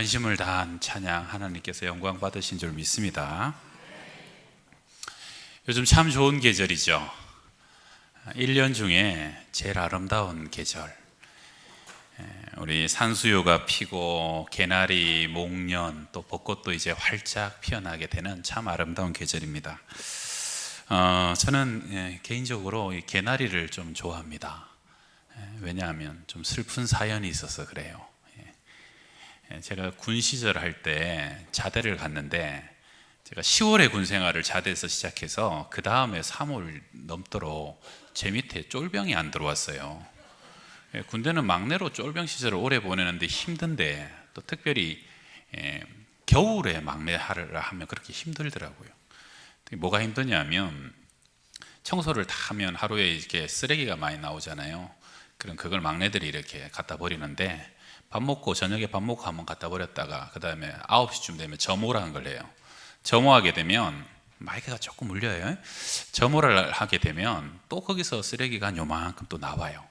전심을 다한 찬양 하나님께서 영광 받으신 줄 믿습니다. 요즘 참 좋은 계절이죠. 1년 중에 제일 아름다운 계절. 우리 산수유가 피고 개나리, 목련, 또 벚꽃도 이제 활짝 피어나게 되는 참 아름다운 계절입니다. 저는 개인적으로 이 개나리를 좀 좋아합니다. 왜냐하면 좀 슬픈 사연이 있어서 그래요. 제가 군 시절 할 때 자대를 갔는데, 제가 10월에 군 생활을 자대에서 시작해서 그 다음에 3월 넘도록 제 밑에 쫄병이 안 들어왔어요. 군대는 막내로 쫄병 시절을 오래 보내는데 힘든데, 또 특별히 겨울에 막내 하면 그렇게 힘들더라고요. 뭐가 힘드냐면, 청소를 다 하면 하루에 이렇게 쓰레기가 많이 나오잖아요. 그럼 그걸 막내들이 이렇게 갖다 버리는데, 밥 먹고 저녁에 밥 먹고 한번 갖다 버렸다가 그 다음에 9시쯤 되면 점호라는 걸 해요. 점호하게 되면 마이크가 조금 울려요. 점호를 하게 되면 또 거기서 쓰레기가 한 요만큼 또 나와요.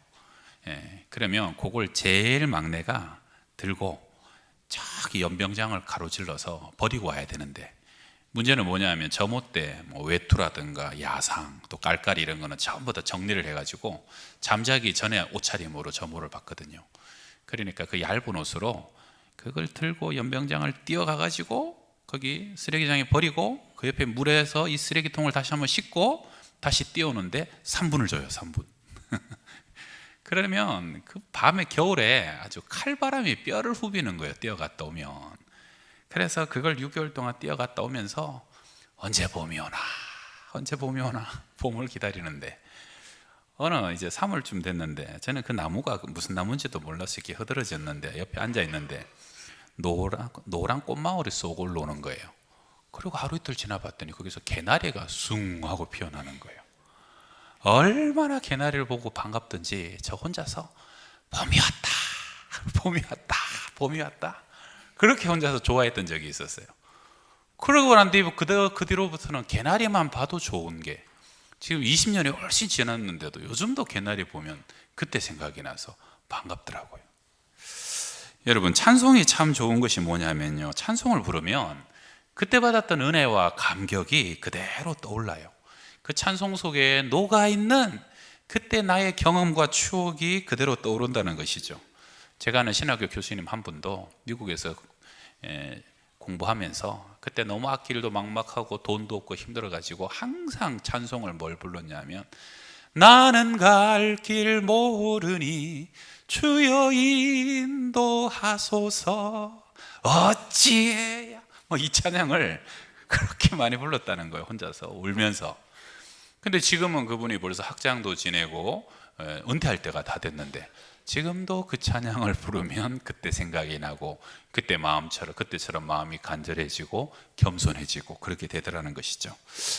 그러면 그걸 제일 막내가 들고 저기 연병장을 가로질러서 버리고 와야 되는데, 문제는 뭐냐면 점호 때 뭐 외투라든가 야상 또 깔깔이 이런 거는 전부 다 정리를 해가지고 잠자기 전에 옷차림으로 점호를 받거든요. 그러니까 그 얇은 옷으로 그걸 들고 연병장을 뛰어가가지고 거기 쓰레기장에 버리고, 그 옆에 물에서 이 쓰레기통을 다시 한번 씻고 다시 뛰어오는데 3분을 줘요. 3분. 그러면 그 밤에 겨울에 아주 칼바람이 뼈를 후비는 거예요. 뛰어갔다 오면. 그래서 그걸 6개월 동안 뛰어갔다 오면서 언제 봄이 오나, 언제 봄이 오나 봄을 기다리는데, 어느 이제 3월쯤 됐는데 저는 그 나무가 무슨 나무인지도 몰라서 이렇게 흐드러졌는데 옆에 앉아 있는데 노란 꽃망울이 쏙 올라오는 거예요. 그리고 하루 이틀 지나봤더니 거기서 개나리가 숭 하고 피어나는 거예요. 얼마나 개나리를 보고 반갑던지 저 혼자서 봄이 왔다, 봄이 왔다, 봄이 왔다, 그렇게 혼자서 좋아했던 적이 있었어요. 그러고 난 뒤 그 뒤로부터는 개나리만 봐도 좋은 게, 지금 20년이 훨씬 지났는데도 요즘도 개나리 보면 그때 생각이 나서 반갑더라고요. 여러분, 찬송이 참 좋은 것이 뭐냐면요, 찬송을 부르면 그때 받았던 은혜와 감격이 그대로 떠올라요. 그 찬송 속에 녹아있는 그때 나의 경험과 추억이 그대로 떠오른다는 것이죠. 제가 아는 신학교 교수님 한 분도 미국에서 공부하면서 그때 너무 앞길도 막막하고 돈도 없고 힘들어가지고 항상 찬송을 뭘 불렀냐면, 나는 갈 길 모르니 주여 인도하소서 어찌해야, 이 찬양을 그렇게 많이 불렀다는 거예요. 혼자서 울면서. 근데 지금은 그분이 벌써 학장도 지내고 은퇴할 때가 다 됐는데, 지금도 그 찬양을 부르면 그때 생각이 나고 그때처럼 마음이 간절해지고 겸손해지고 그렇게 되더라는 것이죠.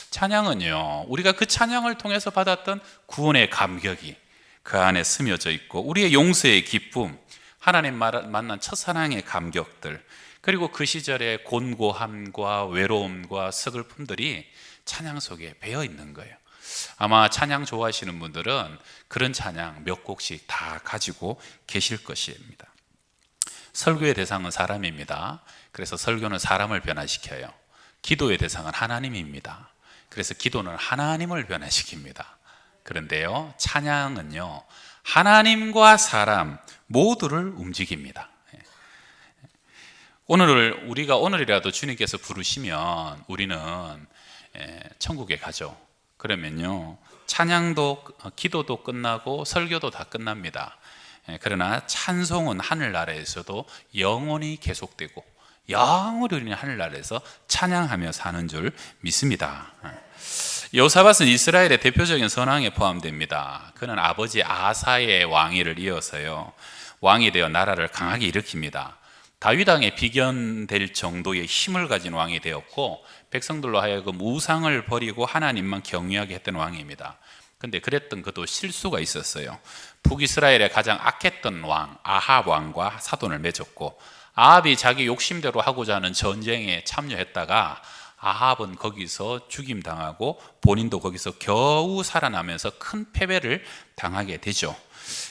찬양은요, 우리가 그 찬양을 통해서 받았던 구원의 감격이 그 안에 스며져 있고, 우리의 용서의 기쁨, 하나님 만난 첫사랑의 감격들, 그리고 그 시절의 곤고함과 외로움과 서글픔들이 찬양 속에 배어 있는 거예요. 아마 찬양 좋아하시는 분들은 그런 찬양 몇 곡씩 다 가지고 계실 것입니다. 설교의 대상은 사람입니다. 그래서 설교는 사람을 변화시켜요. 기도의 대상은 하나님입니다. 그래서 기도는 하나님을 변화시킵니다. 그런데요, 찬양은요, 하나님과 사람 모두를 움직입니다. 우리가 오늘이라도 주님께서 부르시면 우리는 천국에 가죠. 그러면요, 찬양도 기도도 끝나고 설교도 다 끝납니다. 그러나 찬송은 하늘나라에서도 영원히 계속되고 영원히 우리는 하늘나라에서 찬양하며 사는 줄 믿습니다. 여호사밧은 이스라엘의 대표적인 선왕에 포함됩니다. 그는 아버지 아사의 왕위를 이어서요, 왕이 되어 나라를 강하게 일으킵니다. 다윗 왕에 비견될 정도의 힘을 가진 왕이 되었고, 백성들로 하여금 우상을 버리고 하나님만 경외하게 했던 왕입니다. 근데 그랬던 그도 실수가 있었어요. 북이스라엘의 가장 악했던 왕 아합 왕과 사돈을 맺었고, 아합이 자기 욕심대로 하고자 하는 전쟁에 참여했다가 아합은 거기서 죽임당하고 본인도 거기서 겨우 살아나면서 큰 패배를 당하게 되죠.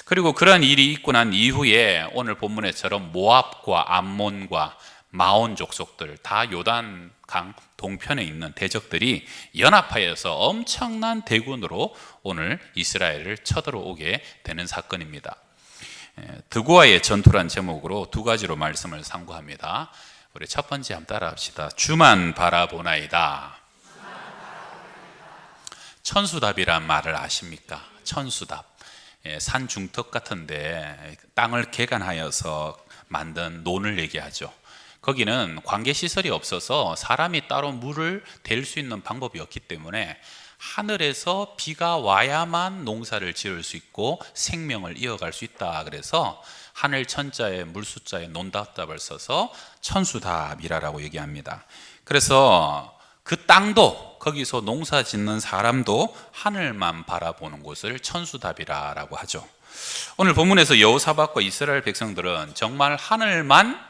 그리고 그런 일이 있고 난 이후에 오늘 본문에처럼 모압과 암몬과 마온 족속들, 다 요단강 동편에 있는 대적들이 연합하여서 엄청난 대군으로 오늘 이스라엘을 쳐들어오게 되는 사건입니다. 드고아의 전투란 제목으로 두 가지로 말씀을 상고합니다. 우리 첫 번째 한번 따라합시다. 주만 바라보나이다. 천수답이란 말을 아십니까? 천수답. 산 중턱 같은데 땅을 개간하여서 만든 논을 얘기하죠. 거기는 관계시설이 없어서 사람이 따로 물을 댈 수 있는 방법이 없기 때문에 하늘에서 비가 와야만 농사를 지을 수 있고 생명을 이어갈 수 있다. 그래서 하늘 천자에 물 숫자에 논답답을 써서 천수답이라고 얘기합니다. 그래서 그 땅도 거기서 농사 짓는 사람도 하늘만 바라보는 곳을 천수답이라고 하죠. 오늘 본문에서 여호사밧과 이스라엘 백성들은 정말 하늘만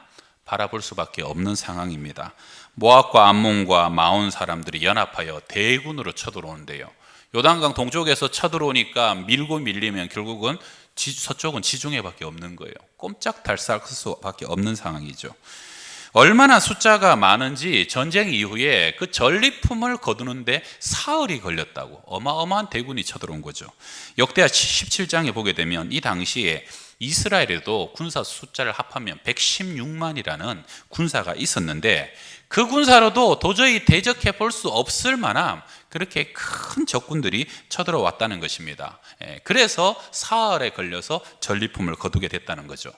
바라볼 수밖에 없는 상황입니다. 모압과 암몬과 마온 사람들이 연합하여 대군으로 쳐들어오는데요. 요단강 동쪽에서 쳐들어오니까 밀고 밀리면 결국은 서쪽은 지중해밖에 없는 거예요. 꼼짝달싹할 수밖에 없는 상황이죠. 얼마나 숫자가 많은지 전쟁 이후에 그 전리품을 거두는데 사흘이 걸렸다고, 어마어마한 대군이 쳐들어온 거죠. 역대하 17장에 보게 되면 이 당시에 이스라엘에도 군사 숫자를 합하면 116만이라는 군사가 있었는데 그 군사로도 도저히 대적해 볼 수 없을 만한 그렇게 큰 적군들이 쳐들어왔다는 것입니다. 그래서 사흘에 걸려서 전리품을 거두게 됐다는 거죠.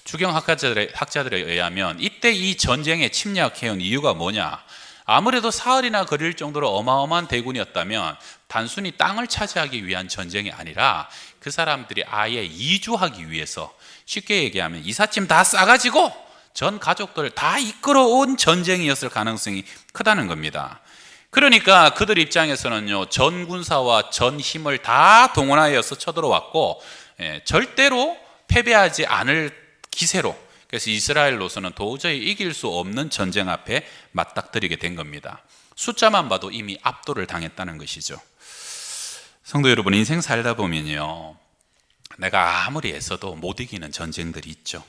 주경학자들에 의하면 이때 이 전쟁에 침략해온 이유가 뭐냐? 아무래도 사흘이나 걸릴 정도로 어마어마한 대군이었다면 단순히 땅을 차지하기 위한 전쟁이 아니라 그 사람들이 아예 이주하기 위해서, 쉽게 얘기하면 이삿짐 다 싸가지고 전 가족들 다 이끌어온 전쟁이었을 가능성이 크다는 겁니다. 그러니까 그들 입장에서는요, 전 군사와 전 힘을 다 동원하여서 쳐들어왔고 절대로 패배하지 않을 기세로, 그래서 이스라엘로서는 도저히 이길 수 없는 전쟁 앞에 맞닥뜨리게 된 겁니다. 숫자만 봐도 이미 압도를 당했다는 것이죠. 성도 여러분, 인생 살다 보면요, 내가 아무리 애써도 못 이기는 전쟁들이 있죠.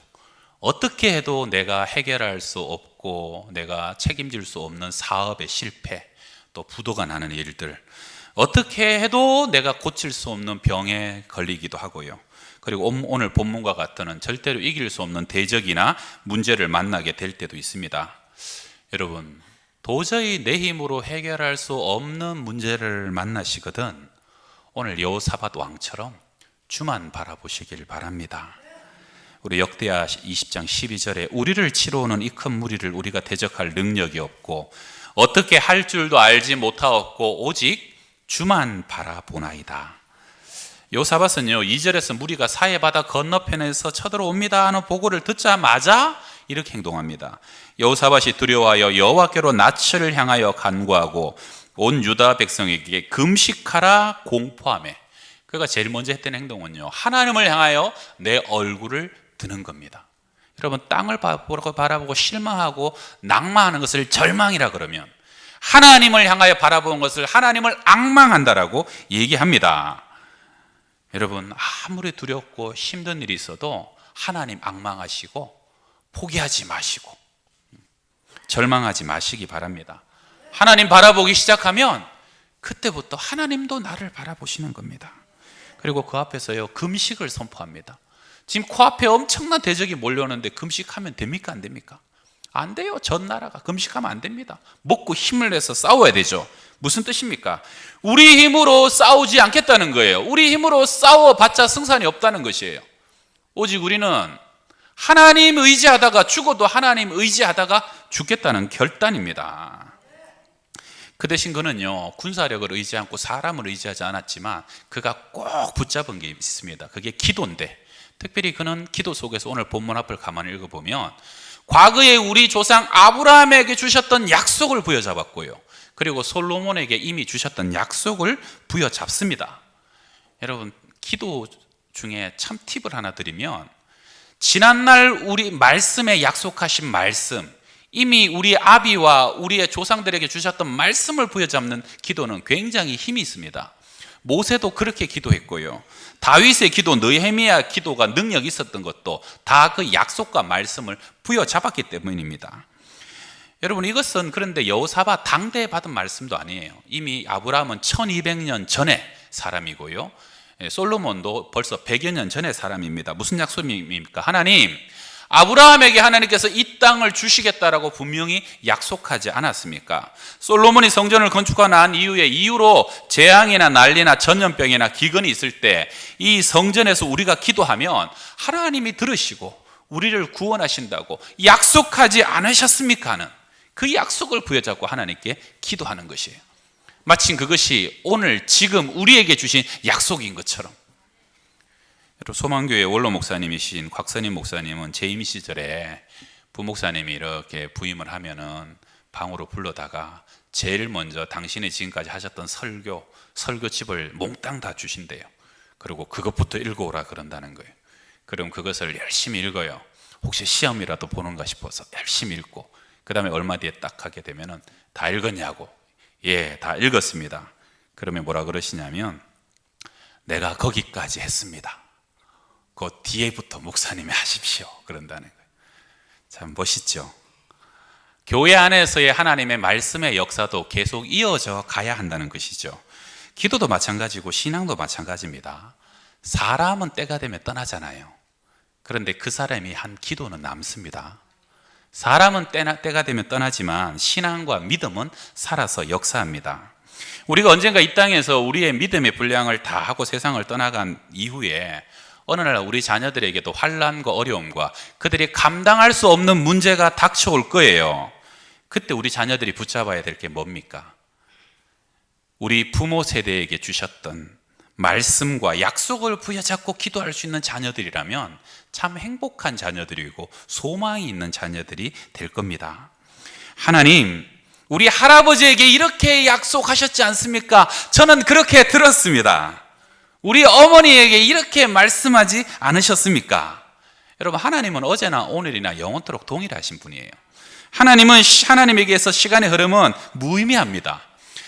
어떻게 해도 내가 해결할 수 없고 내가 책임질 수 없는 사업의 실패, 또 부도가 나는 일들, 어떻게 해도 내가 고칠 수 없는 병에 걸리기도 하고요. 그리고 오늘 본문과 같은 절대로 이길 수 없는 대적이나 문제를 만나게 될 때도 있습니다. 여러분, 도저히 내 힘으로 해결할 수 없는 문제를 만나시거든 오늘 여호사밧 왕처럼 주만 바라보시길 바랍니다. 우리 역대하 20장 12절에 우리를 치러 오는 이 큰 무리를 우리가 대적할 능력이 없고 어떻게 할 줄도 알지 못하였고 오직 주만 바라보나이다. 여호사밧은요, 2절에서 무리가 사해 바다 건너편에서 쳐들어옵니다 하는 보고를 듣자마자 이렇게 행동합니다. 여호사밧이 두려워하여 여호와께로 낯을 향하여 간구하고 온 유다 백성에게 금식하라 공포하며, 그가 제일 먼저 했던 행동은요, 하나님을 향하여 내 얼굴을 드는 겁니다. 여러분, 땅을 바라보고 실망하고 낙망하는 것을 절망이라 그러면 하나님을 향하여 바라보는 것을 하나님을 앙망한다라고 얘기합니다. 여러분, 아무리 두렵고 힘든 일이 있어도 하나님 앙망하시고 포기하지 마시고 절망하지 마시기 바랍니다. 하나님 바라보기 시작하면 그때부터 하나님도 나를 바라보시는 겁니다. 그리고 그 앞에서요, 금식을 선포합니다. 지금 코앞에 엄청난 대적이 몰려오는데 금식하면 됩니까? 안 됩니까? 안 돼요. 전 나라가 금식하면 안 됩니다. 먹고 힘을 내서 싸워야 되죠. 무슨 뜻입니까? 우리 힘으로 싸우지 않겠다는 거예요. 우리 힘으로 싸워봤자 승산이 없다는 것이에요. 오직 우리는 하나님 의지하다가 죽어도 하나님 의지하다가 죽겠다는 결단입니다. 그 대신 그는요, 군사력을 의지하지 않고 사람을 의지하지 않았지만 그가 꼭 붙잡은 게 있습니다. 그게 기도인데, 특별히 그는 기도 속에서 오늘 본문 앞을 가만히 읽어보면 과거에 우리 조상 아브라함에게 주셨던 약속을 부여잡았고요, 그리고 솔로몬에게 이미 주셨던 약속을 부여잡습니다. 여러분, 기도 중에 참 팁을 하나 드리면, 지난날 우리 말씀에 약속하신 말씀, 이미 우리 아비와 우리의 조상들에게 주셨던 말씀을 부여잡는 기도는 굉장히 힘이 있습니다. 모세도 그렇게 기도했고요, 다윗의 기도, 느헤미야 기도가 능력이 있었던 것도 다 그 약속과 말씀을 부여잡았기 때문입니다. 여러분, 이것은 그런데 여호사밧 당대에 받은 말씀도 아니에요. 이미 아브라함은 1200년 전에 사람이고요, 솔로몬도 벌써 100여 년 전의 사람입니다. 무슨 약속입니까? 하나님, 아브라함에게 하나님께서 이 땅을 주시겠다라고 분명히 약속하지 않았습니까? 솔로몬이 성전을 건축하고 난 이후로 재앙이나 난리나 전염병이나 기근이 있을 때 이 성전에서 우리가 기도하면 하나님이 들으시고 우리를 구원하신다고 약속하지 않으셨습니까? 하는 그 약속을 부여잡고 하나님께 기도하는 것이에요. 마침 그것이 오늘 지금 우리에게 주신 약속인 것처럼. 소망교회 원로 목사님이신 곽선임 목사님은 재임 시절에 부목사님이 이렇게 부임을 하면은 방으로 불러다가 제일 먼저 당신이 지금까지 하셨던 설교집을 몽땅 다 주신대요. 그리고 그것부터 읽어오라 그런다는 거예요. 그럼 그것을 열심히 읽어요. 혹시 시험이라도 보는가 싶어서 열심히 읽고, 그 다음에 얼마 뒤에 딱 하게 되면은 다 읽었냐고. 예, 다 읽었습니다. 그러면 뭐라 그러시냐면, 내가 거기까지 했습니다. 그 뒤에부터 목사님이 하십시오. 그런다는 거예요. 참 멋있죠. 교회 안에서의 하나님의 말씀의 역사도 계속 이어져 가야 한다는 것이죠. 기도도 마찬가지고 신앙도 마찬가지입니다. 사람은 때가 되면 떠나잖아요. 그런데 그 사람이 한 기도는 남습니다. 사람은 때가 되면 떠나지만 신앙과 믿음은 살아서 역사합니다. 우리가 언젠가 이 땅에서 우리의 믿음의 분량을 다 하고 세상을 떠나간 이후에 어느 날 우리 자녀들에게도 환난과 어려움과 그들이 감당할 수 없는 문제가 닥쳐올 거예요. 그때 우리 자녀들이 붙잡아야 될 게 뭡니까? 우리 부모 세대에게 주셨던 말씀과 약속을 부여잡고 기도할 수 있는 자녀들이라면 참 행복한 자녀들이고 소망이 있는 자녀들이 될 겁니다. 하나님, 우리 할아버지에게 이렇게 약속하셨지 않습니까? 저는 그렇게 들었습니다. 우리 어머니에게 이렇게 말씀하지 않으셨습니까? 여러분, 하나님은 어제나 오늘이나 영원토록 동일하신 분이에요. 하나님에게서 시간의 흐름은 무의미합니다.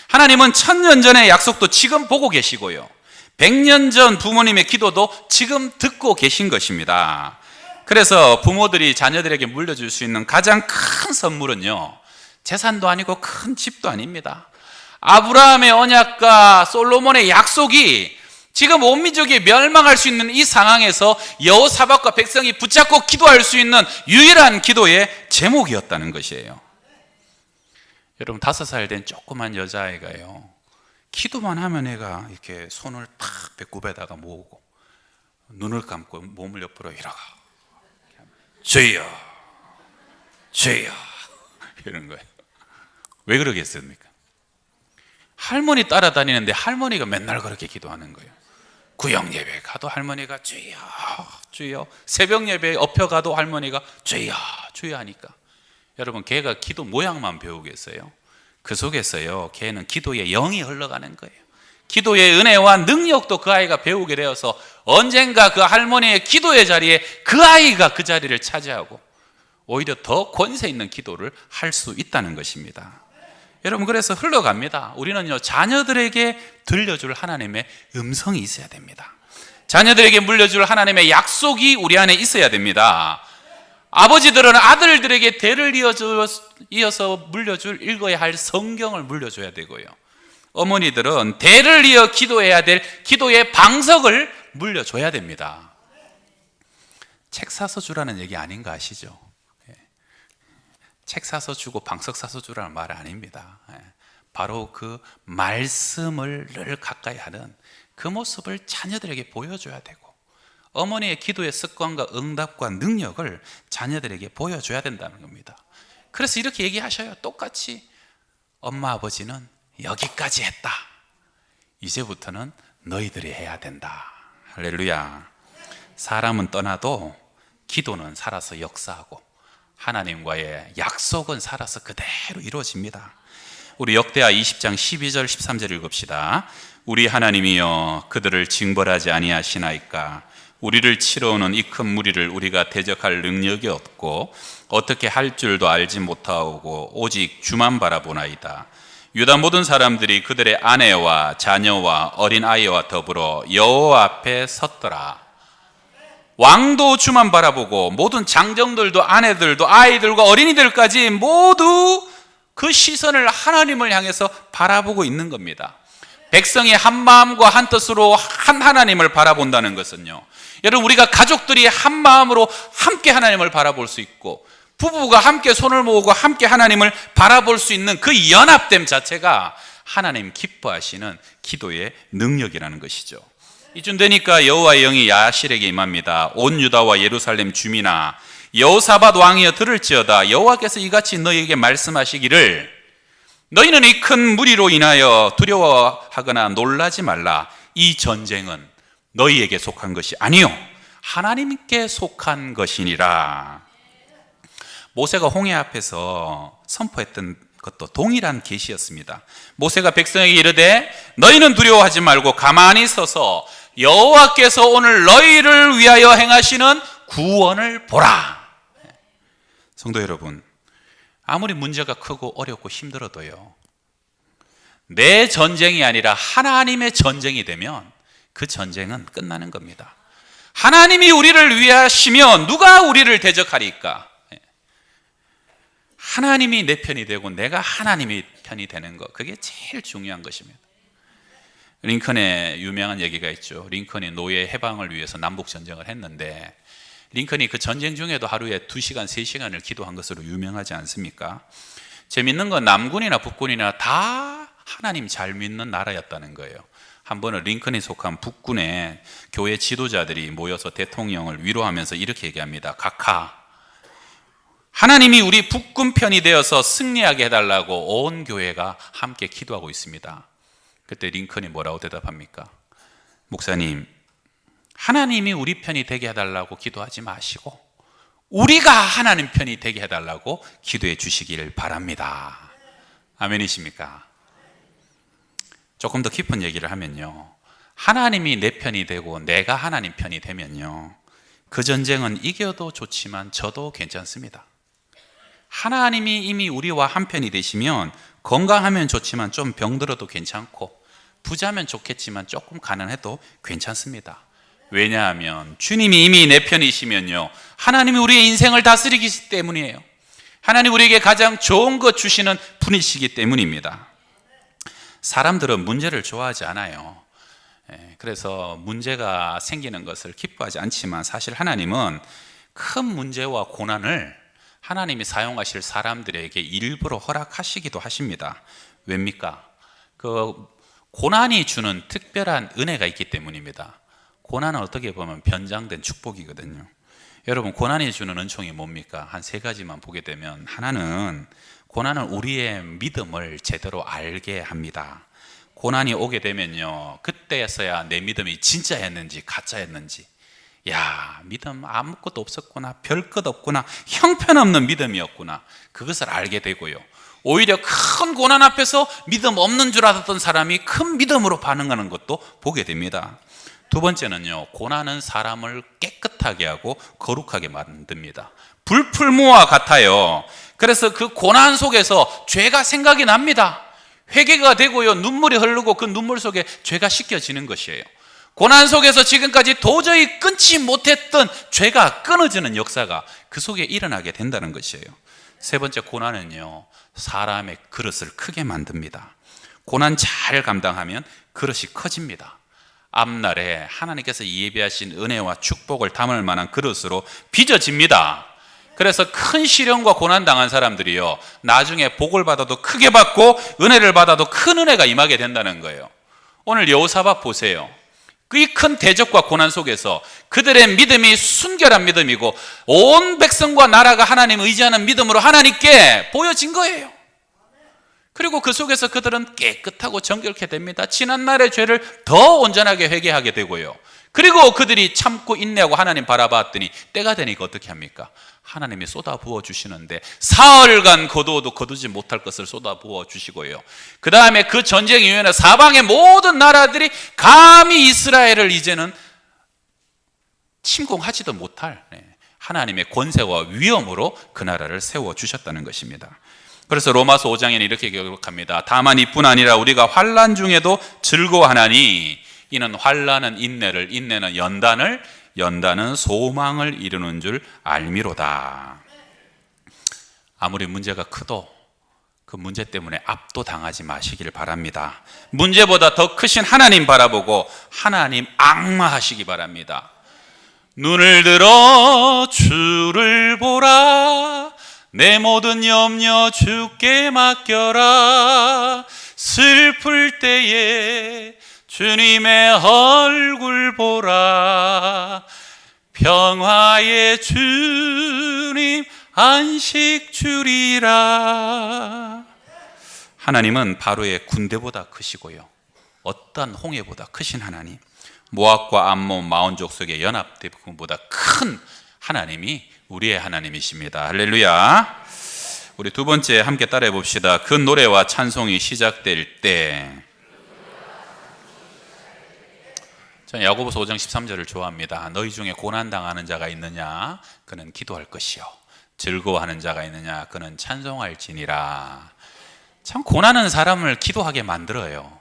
하나님은 1000년 전의 약속도 지금 보고 계시고요, 100년 전 부모님의 기도도 지금 듣고 계신 것입니다. 그래서 부모들이 자녀들에게 물려줄 수 있는 가장 큰 선물은요, 재산도 아니고 큰 집도 아닙니다. 아브라함의 언약과 솔로몬의 약속이 지금 온 민족이 멸망할 수 있는 이 상황에서 여호사밧과 백성이 붙잡고 기도할 수 있는 유일한 기도의 제목이었다는 것이에요. 여러분, 5살 된 조그만 여자아이가요, 기도만 하면 애가 이렇게 손을 탁 배꼽에다가 모으고 눈을 감고 몸을 옆으로 이러고 주여 주여 이런 거예요. 왜 그러겠습니까? 할머니 따라다니는데 할머니가 맨날 그렇게 기도하는 거예요. 구역 예배 가도 할머니가 주여 주여, 새벽 예배에 엎혀가도 할머니가 주여 주여 하니까 여러분, 걔가 기도 모양만 배우겠어요? 그 속에서요, 걔는 기도의 영이 흘러가는 거예요. 기도의 은혜와 능력도 그 아이가 배우게 되어서 언젠가 그 할머니의 기도의 자리에 그 아이가 그 자리를 차지하고 오히려 더 권세 있는 기도를 할 수 있다는 것입니다. 여러분, 그래서 흘러갑니다. 우리는요, 자녀들에게 들려줄 하나님의 음성이 있어야 됩니다. 자녀들에게 물려줄 하나님의 약속이 우리 안에 있어야 됩니다. 아버지들은 아들들에게 대를 이어서 물려줄, 읽어야 할 성경을 물려줘야 되고요, 어머니들은 대를 이어 기도해야 될 기도의 방석을 물려줘야 됩니다. 책 사서 주라는 얘기 아닌 거 아시죠? 책 사서 주고 방석 사서 주라는 말 아닙니다. 바로 그 말씀을 늘 가까이 하는 그 모습을 자녀들에게 보여줘야 되고, 어머니의 기도의 습관과 응답과 능력을 자녀들에게 보여줘야 된다는 겁니다. 그래서 이렇게 얘기하셔요. 똑같이 엄마 아버지는 여기까지 했다, 이제부터는 너희들이 해야 된다. 할렐루야. 사람은 떠나도 기도는 살아서 역사하고 하나님과의 약속은 살아서 그대로 이루어집니다. 우리 역대하 20장 12절 13절 읽읍시다. 우리 하나님이여, 그들을 징벌하지 아니하시나이까? 우리를 치러 오는 이 큰 무리를 우리가 대적할 능력이 없고 어떻게 할 줄도 알지 못하고 오직 주만 바라보나이다. 유다 모든 사람들이 그들의 아내와 자녀와 어린아이와 더불어 여호와 앞에 섰더라. 왕도 주만 바라보고 모든 장정들도 아내들도 아이들과 어린이들까지 모두 그 시선을 하나님을 향해서 바라보고 있는 겁니다. 백성이 한 마음과 한 뜻으로 한 하나님을 바라본다는 것은요, 여러분, 우리가 가족들이 한 마음으로 함께 하나님을 바라볼 수 있고 부부가 함께 손을 모으고 함께 하나님을 바라볼 수 있는 그 연합됨 자체가 하나님 기뻐하시는 기도의 능력이라는 것이죠. 이쯤 되니까 여호와의 영이 야실에게 임합니다. 온 유다와 예루살렘 주민아, 여호사밧 왕이여 들을지어다. 여호와께서 이같이 너희에게 말씀하시기를 너희는 이 큰 무리로 인하여 두려워하거나 놀라지 말라. 이 전쟁은 너희에게 속한 것이 아니요 하나님께 속한 것이니라. 모세가 홍해 앞에서 선포했던 것도 동일한 계시였습니다. 모세가 백성에게 이르되 너희는 두려워하지 말고 가만히 서서 여호와께서 오늘 너희를 위하여 행하시는 구원을 보라. 성도 여러분, 아무리 문제가 크고 어렵고 힘들어도요, 내 전쟁이 아니라 하나님의 전쟁이 되면 그 전쟁은 끝나는 겁니다. 하나님이 우리를 위하시면 누가 우리를 대적하리까? 하나님이 내 편이 되고 내가 하나님의 편이 되는 것, 그게 제일 중요한 것입니다. 링컨의 유명한 얘기가 있죠. 링컨이 노예 해방을 위해서 남북 전쟁을 했는데 링컨이 그 전쟁 중에도 하루에 2시간, 3시간을 기도한 것으로 유명하지 않습니까? 재밌는 건 남군이나 북군이나 다 하나님 잘 믿는 나라였다는 거예요. 한 번은 링컨이 속한 북군의 교회 지도자들이 모여서 대통령을 위로하면서 이렇게 얘기합니다. 각하, 하나님이 우리 북군 편이 되어서 승리하게 해달라고 온 교회가 함께 기도하고 있습니다. 그때 링컨이 뭐라고 대답합니까? 목사님, 하나님이 우리 편이 되게 해달라고 기도하지 마시고 우리가 하나님 편이 되게 해달라고 기도해 주시길 바랍니다. 아멘이십니까? 조금 더 깊은 얘기를 하면요, 하나님이 내 편이 되고 내가 하나님 편이 되면요, 그 전쟁은 이겨도 좋지만 져도 괜찮습니다. 하나님이 이미 우리와 한편이 되시면 건강하면 좋지만 좀 병들어도 괜찮고 부자면 좋겠지만 조금 가난해도 괜찮습니다. 왜냐하면 주님이 이미 내 편이시면요, 하나님이 우리의 인생을 다스리기 때문이에요. 하나님 우리에게 가장 좋은 것 주시는 분이시기 때문입니다. 사람들은 문제를 좋아하지 않아요. 그래서 문제가 생기는 것을 기뻐하지 않지만 사실 하나님은 큰 문제와 고난을 하나님이 사용하실 사람들에게 일부러 허락하시기도 하십니다. 왜입니까? 그 고난이 주는 특별한 은혜가 있기 때문입니다. 고난은 어떻게 보면 변장된 축복이거든요. 여러분, 고난이 주는 은총이 뭡니까? 한 3가지만 보게 되면, 하나는 고난은 우리의 믿음을 제대로 알게 합니다. 고난이 오게 되면요, 그때서야 내 믿음이 진짜였는지 가짜였는지, 야, 믿음 아무것도 없었구나, 별 것 없구나, 형편없는 믿음이었구나, 그것을 알게 되고요, 오히려 큰 고난 앞에서 믿음 없는 줄 알았던 사람이 큰 믿음으로 반응하는 것도 보게 됩니다. 두 번째는요, 고난은 사람을 깨끗하게 하고 거룩하게 만듭니다. 불풀무와 같아요. 그래서 그 고난 속에서 죄가 생각이 납니다. 회개가 되고요, 눈물이 흐르고 그 눈물 속에 죄가 씻겨지는 것이에요. 고난 속에서 지금까지 도저히 끊지 못했던 죄가 끊어지는 역사가 그 속에 일어나게 된다는 것이에요. 세 번째, 고난은요, 사람의 그릇을 크게 만듭니다. 고난 잘 감당하면 그릇이 커집니다. 앞날에 하나님께서 예비하신 은혜와 축복을 담을 만한 그릇으로 빚어집니다. 그래서 큰 시련과 고난 당한 사람들이요, 나중에 복을 받아도 크게 받고 은혜를 받아도 큰 은혜가 임하게 된다는 거예요. 오늘 여호사밧 보세요. 이 큰 대적과 고난 속에서 그들의 믿음이 순결한 믿음이고 온 백성과 나라가 하나님을 의지하는 믿음으로 하나님께 보여진 거예요. 그리고 그 속에서 그들은 깨끗하고 정결케 됩니다. 지난날의 죄를 더 온전하게 회개하게 되고요, 그리고 그들이 참고 인내하고 하나님 바라봤더니 때가 되니까 어떻게 합니까? 하나님이 쏟아 부어 주시는데 사흘간 거두어도 거두지 못할 것을 쏟아 부어 주시고요, 그 다음에 그 전쟁 이후에는 사방의 모든 나라들이 감히 이스라엘을 이제는 침공하지도 못할 하나님의 권세와 위엄으로 그 나라를 세워주셨다는 것입니다. 그래서 로마서 5장에는 이렇게 기록합니다. 다만 이뿐 아니라 우리가 환난 중에도 즐거워하나니 이는 환난은 인내를, 인내는 연단을, 연단은 소망을 이루는 줄 알미로다. 아무리 문제가 커도 그 문제 때문에 압도당하지 마시길 바랍니다. 문제보다 더 크신 하나님 바라보고 하나님 앙마하시기 바랍니다. 눈을 들어 주를 보라. 내 모든 염려 주께 맡겨라. 슬플 때에 주님의 얼굴 보라. 평화의 주님 안식 주리라. 하나님은 바로의 군대보다 크시고요, 어떤 홍해보다 크신 하나님, 모압과 암몬 마온 족속의 연합대군보다 큰 하나님이 우리의 하나님이십니다. 할렐루야. 우리 두 번째 함께 따라해 봅시다. 그 노래와 찬송이 시작될 때. 저는 야고보서 5장 13절을 좋아합니다. 너희 중에 고난당하는 자가 있느냐? 그는 기도할 것이요, 즐거워하는 자가 있느냐? 그는 찬송할지니라. 참 고난은 사람을 기도하게 만들어요.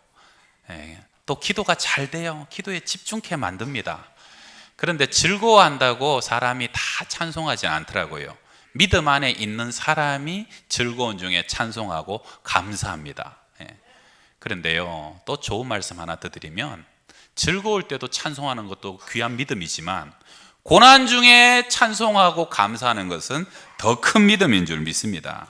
또 기도가 잘 돼요. 기도에 집중케 만듭니다. 그런데 즐거워한다고 사람이 다 찬송하지 않더라고요. 믿음 안에 있는 사람이 즐거운 중에 찬송하고 감사합니다. 그런데요, 또 좋은 말씀 하나 더 드리면, 즐거울 때도 찬송하는 것도 귀한 믿음이지만 고난 중에 찬송하고 감사하는 것은 더 큰 믿음인 줄 믿습니다.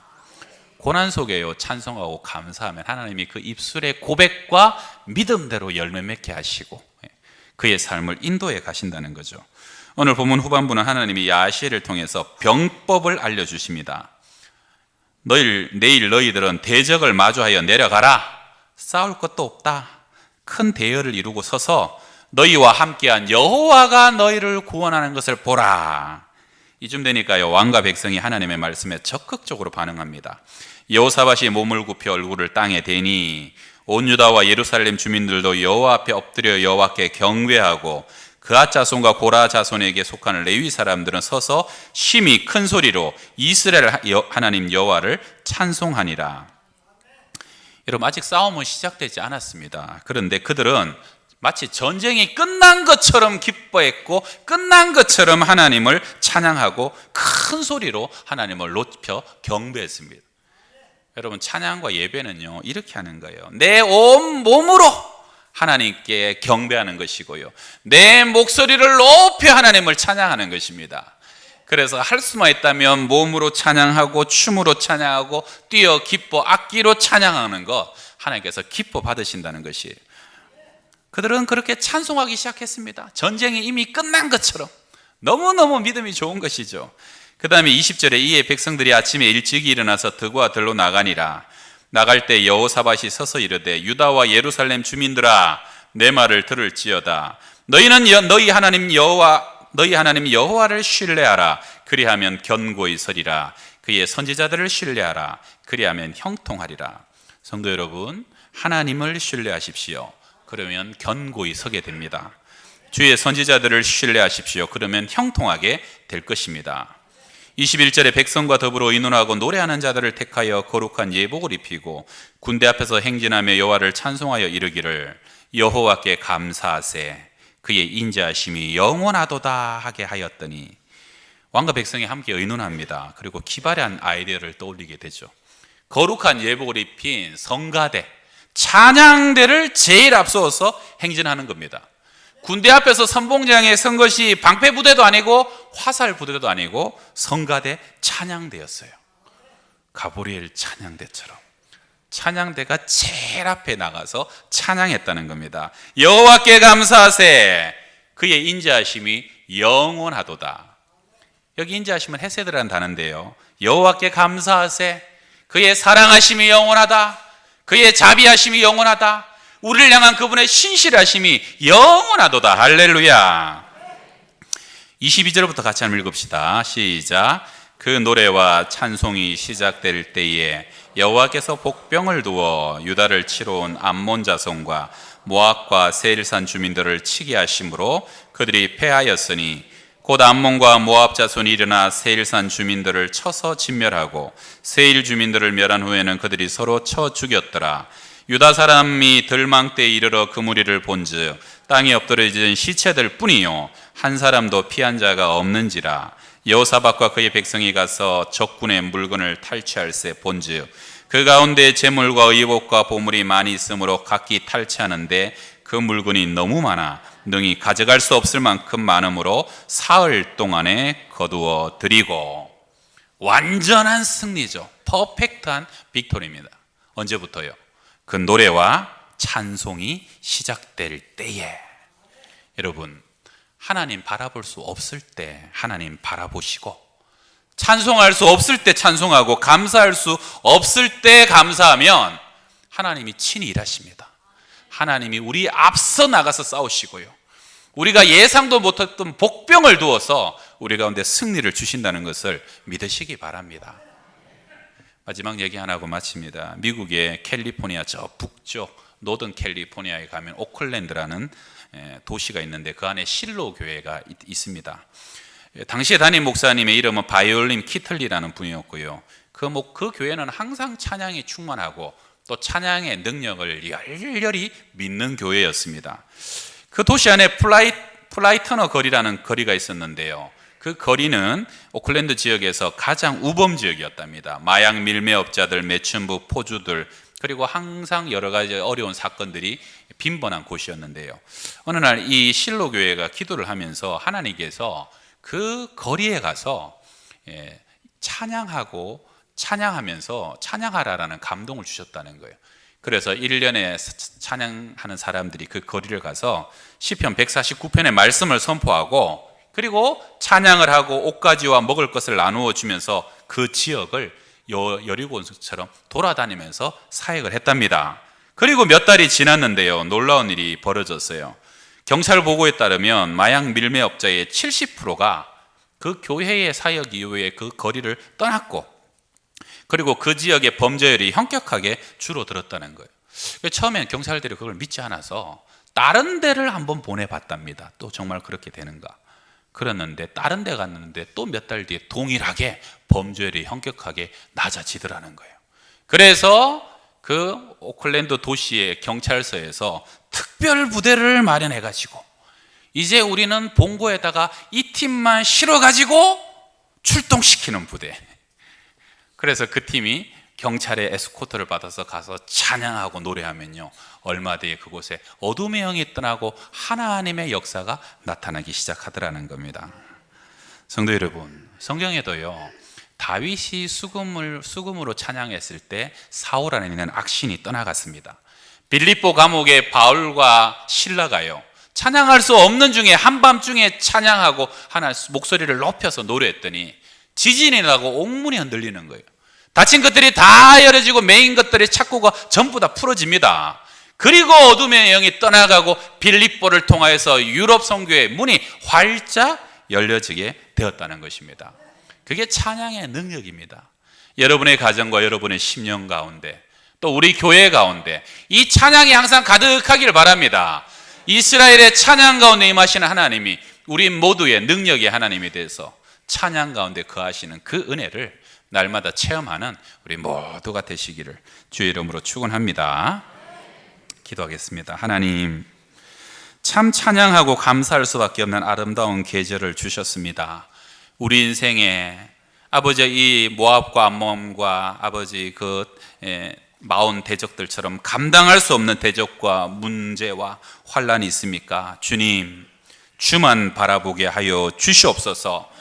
고난 속에요, 찬송하고 감사하면 하나님이 그 입술의 고백과 믿음대로 열매 맺게 하시고 그의 삶을 인도해 가신다는 거죠. 오늘 본문 후반부는 하나님이 야시를 통해서 병법을 알려주십니다. 내일 너희들은 대적을 마주하여 내려가라. 싸울 것도 없다. 큰 대열을 이루고 서서 너희와 함께한 여호와가 너희를 구원하는 것을 보라. 이쯤 되니까요, 왕과 백성이 하나님의 말씀에 적극적으로 반응합니다. 여호사밧이 몸을 굽혀 얼굴을 땅에 대니 온 유다와 예루살렘 주민들도 여호와 앞에 엎드려 여호와께 경배하고 그앗 자손과 고라 자손에게 속하는 레위 사람들은 서서 심히 큰 소리로 이스라엘 하나님 여호와를 찬송하니라. 여러분, 아직 싸움은 시작되지 않았습니다. 그런데 그들은 마치 전쟁이 끝난 것처럼 기뻐했고 끝난 것처럼 하나님을 찬양하고 큰 소리로 하나님을 높여 경배했습니다. 여러분, 찬양과 예배는요, 이렇게 하는 거예요. 내 온 몸으로 하나님께 경배하는 것이고요, 내 목소리를 높여 하나님을 찬양하는 것입니다. 그래서 할 수만 있다면 몸으로 찬양하고 춤으로 찬양하고 뛰어 기뻐 악기로 찬양하는 것, 하나님께서 기뻐 받으신다는 것이에요. 그들은 그렇게 찬송하기 시작했습니다. 전쟁이 이미 끝난 것처럼. 너무너무 믿음이 좋은 것이죠. 그 다음에 20절에 이에 백성들이 아침에 일찍이 일어나서 들과 들로 나가니라. 나갈 때 여호사밧이 서서 이르되 유다와 예루살렘 주민들아, 내 말을 들을지어다. 너희는 너희 하나님 여호와를 신뢰하라. 그리하면 견고히 서리라. 그의 선지자들을 신뢰하라. 그리하면 형통하리라. 성도 여러분, 하나님을 신뢰하십시오. 그러면 견고히 서게 됩니다. 주의 선지자들을 신뢰하십시오. 그러면 형통하게 될 것입니다. 21절에 백성과 더불어 의논하고 노래하는 자들을 택하여 거룩한 예복을 입히고 군대 앞에서 행진하며 여호와를 찬송하여 이르기를 여호와께 감사하세. 그의 인자하심이 영원하도다 하게 하였더니, 왕과 백성이 함께 의논합니다. 그리고 기발한 아이디어를 떠올리게 되죠. 거룩한 예복을 입힌 성가대, 찬양대를 제일 앞서서 행진하는 겁니다. 군대 앞에서 선봉장에 선 것이 방패부대도 아니고 화살부대도 아니고 성가대 찬양대였어요. 가브리엘 찬양대처럼 찬양대가 제일 앞에 나가서 찬양했다는 겁니다. 여호와께 감사하세. 그의 인자하심이 영원하도다. 여기 인자하심은 헤세드라는 단어인데요, 여호와께 감사하세. 그의 사랑하심이 영원하다. 그의 자비하심이 영원하다. 우리를 향한 그분의 신실하심이 영원하도다. 할렐루야. 22절부터 같이 한번 읽읍시다. 시작. 그 노래와 찬송이 시작될 때에 여호와께서 복병을 두어 유다를 치러 온 암몬 자손과 모압과 세일산 주민들을 치게 하심으로 그들이 패하였으니 곧 암몬과 모압 자손이 일어나 세일산 주민들을 쳐서 진멸하고 세일 주민들을 멸한 후에는 그들이 서로 쳐 죽였더라. 유다 사람이 들망때에 이르러 그 무리를 본즉 땅에 엎드러진 시체들 뿐이요 한 사람도 피한 자가 없는지라. 여호사밧과 그의 백성이 가서 적군의 물건을 탈취할세 본즉 그 가운데 재물과 의복과 보물이 많이 있으므로 각기 탈취하는데 그 물건이 너무 많아 능히 가져갈 수 없을 만큼 많으므로 사흘 동안에 거두어 드리고. 완전한 승리죠. 퍼펙트한 빅토리입니다. 언제부터요? 그 노래와 찬송이 시작될 때에. 여러분, 하나님 바라볼 수 없을 때 하나님 바라보시고, 찬송할 수 없을 때 찬송하고, 감사할 수 없을 때 감사하면 하나님이 친히 일하십니다. 하나님이 우리 앞서 나가서 싸우시고요, 우리가 예상도 못했던 복병을 두어서 우리 가운데 승리를 주신다는 것을 믿으시기 바랍니다. 마지막 얘기 하나 하고 마칩니다. 미국의 캘리포니아 저 북쪽 노던 캘리포니아에 가면 오클랜드라는 도시가 있는데 그 안에 실로 교회가 있습니다. 당시에 담임 목사님의 이름은 바이올린 키틀리라는 분이었고요. 그 교회는 항상 찬양이 충만하고 또 찬양의 능력을 열렬히 믿는 교회였습니다. 그 도시 안에 플라이터너 거리라는 거리가 있었는데요. 그 거리는 오클랜드 지역에서 가장 우범 지역이었답니다. 마약 밀매업자들, 매춘부, 포주들, 그리고 항상 여러 가지 어려운 사건들이 빈번한 곳이었는데요. 어느 날 이 실로 교회가 기도를 하면서 하나님께서 그 거리에 가서 찬양하면서 찬양하라라는 감동을 주셨다는 거예요. 그래서 1년에 찬양하는 사람들이 그 거리를 가서 시편 149편의 말씀을 선포하고, 그리고 찬양을 하고 옷가지와 먹을 것을 나누어 주면서 그 지역을 여리고처럼 돌아다니면서 사역을 했답니다. 그리고 몇 달이 지났는데요, 놀라운 일이 벌어졌어요. 경찰 보고에 따르면 마약 밀매업자의 70%가 그 교회의 사역 이후에 그 거리를 떠났고, 그리고 그 지역의 범죄율이 현격하게 줄어들었다는 거예요. 처음엔 경찰들이 그걸 믿지 않아서 다른 데를 한번 보내봤답니다. 또 정말 그렇게 되는가? 그랬는데 다른 데 갔는데 또 몇 달 뒤에 동일하게 범죄율이 현격하게 낮아지더라는 거예요. 그래서 그 오클랜드 도시의 경찰서에서 특별 부대를 마련해가지고 이제 우리는 본고에다가 이 팀만 실어가지고 출동시키는 부대. 그래서 그 팀이 경찰의 에스코트를 받아서 가서 찬양하고 노래하면요, 얼마 뒤에 그곳에 어둠의 영이 떠나고 하나님의 역사가 나타나기 시작하더라는 겁니다. 성도 여러분, 성경에도요, 다윗이 수금으로 찬양했을 때 사울 안에 있는 악신이 떠나갔습니다. 빌립보 감옥에 바울과 실라가요, 찬양할 수 없는 중에 한밤중에 찬양하고 하나 목소리를 높여서 노래했더니 지진이 나고 옥문이 흔들리는 거예요. 닫힌 것들이 다 열어지고 메인 것들의 착고가 전부 다 풀어집니다. 그리고 어둠의 영이 떠나가고 빌립보를 통하여서 유럽 선교의 문이 활짝 열려지게 되었다는 것입니다. 그게 찬양의 능력입니다. 여러분의 가정과 여러분의 심령 가운데, 또 우리 교회 가운데 이 찬양이 항상 가득하기를 바랍니다. 이스라엘의 찬양 가운데 임하시는 하나님이 우리 모두의 능력의 하나님이 되어서 찬양 가운데 거하시는 그 은혜를 날마다 체험하는 우리 모두가 되시기를 주의 이름으로 축원합니다. 기도하겠습니다. 하나님, 참 찬양하고 감사할 수밖에 없는 아름다운 계절을 주셨습니다. 우리 인생에 아버지 이 모압과 암몬과 아버지 그 마온 대적들처럼 감당할 수 없는 대적과 문제와 환란이 있습니까? 주님, 주만 바라보게 하여 주시옵소서.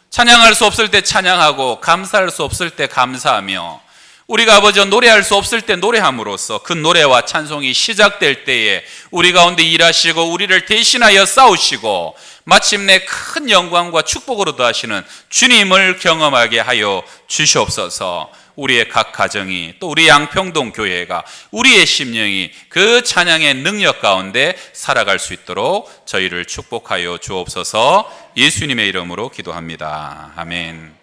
찬양할 수 없을 때 찬양하고 감사할 수 없을 때 감사하며, 우리가 아버지 노래할 수 없을 때 노래함으로써 그 노래와 찬송이 시작될 때에 우리 가운데 일하시고 우리를 대신하여 싸우시고 마침내 큰 영광과 축복으로 더하시는 주님을 경험하게 하여 주시옵소서. 우리의 각 가정이, 또 우리 양평동 교회가, 우리의 심령이 그 찬양의 능력 가운데 살아갈 수 있도록 저희를 축복하여 주옵소서. 예수님의 이름으로 기도합니다. 아멘.